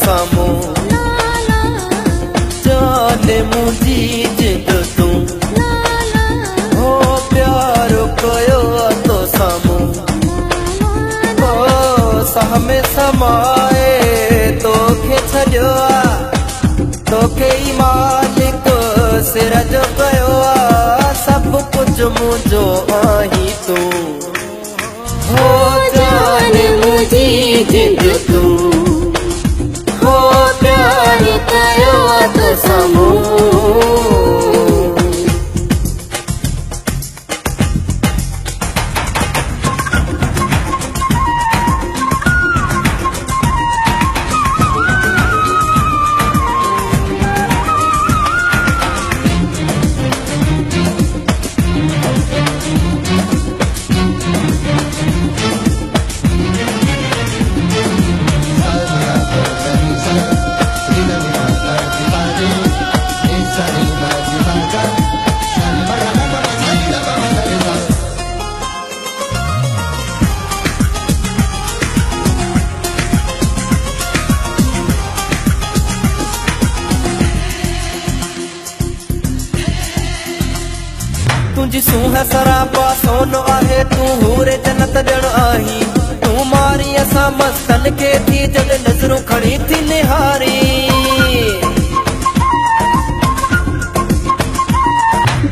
सामू जाने मुझी जिद तू हो प्यार कयो तो सामू सहमे समाए तोखे छॾियो तोखे ई मालिक सिर जो कयो सब कुछ मुझो आही तू हो जान मुझी जिद तू हो प्यार कयो तो सामू तुझी सूह सरापा सोनो आहे तू हूरे जन्नत ॾियण आही तू मारी असां मस्तन के थी जॾहिं नज़रूं खणी थी निहारी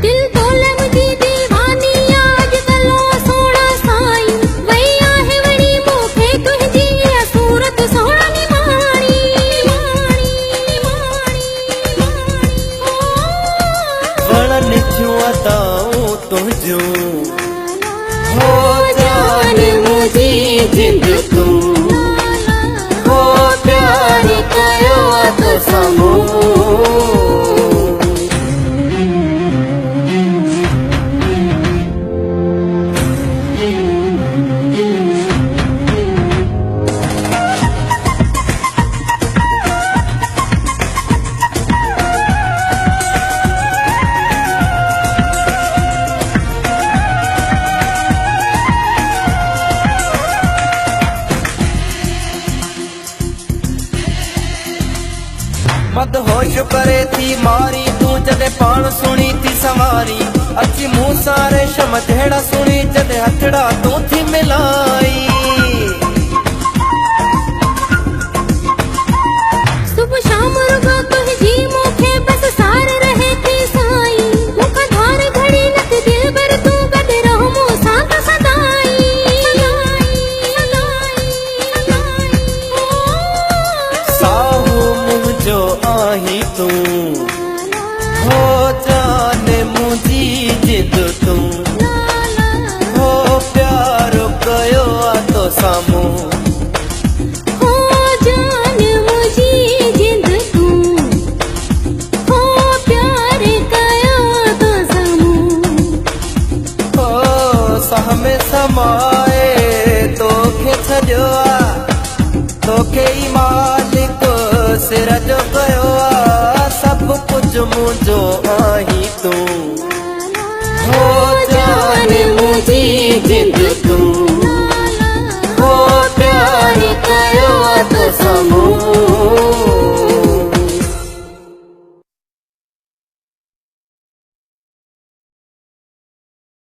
दिल तोले मुझी दीवानी आज कलो सोना साईं वई आहे वड़ी मूंखे तुंहिंजी सूरत सोना निमाणी वणन थियूं अदाऊं तुंहिंजूं हो जान मुझी जिद तू हो प्यार कयो तो सामू मद होश करे थी मारी तू जॾहिं पाण सुणी थी सवारी अची मूं सां रेशम जहिड़ा सुणी जॾहिं हथड़ा तू थी मिलाई सुबह शाम रुगो तुंहिंजी मूंखे बस सार रहे थी साईं मूंखां धार घड़ी नथ दिल भर तू गॾु रहो मूं सां त साहू मुझो आही तू हो जान मुझी जिद तू हो प्यार कयो तो सामू हो जान मुझी जिद तू हो प्यार कयो तो सामू हो सहमे समाए तोखे छॾियो तोखे ई मालिक सिर जो कयो सब कुछ मुझो आही तू हो जान मुझी जिद तू हो प्यार कयो तो सामू।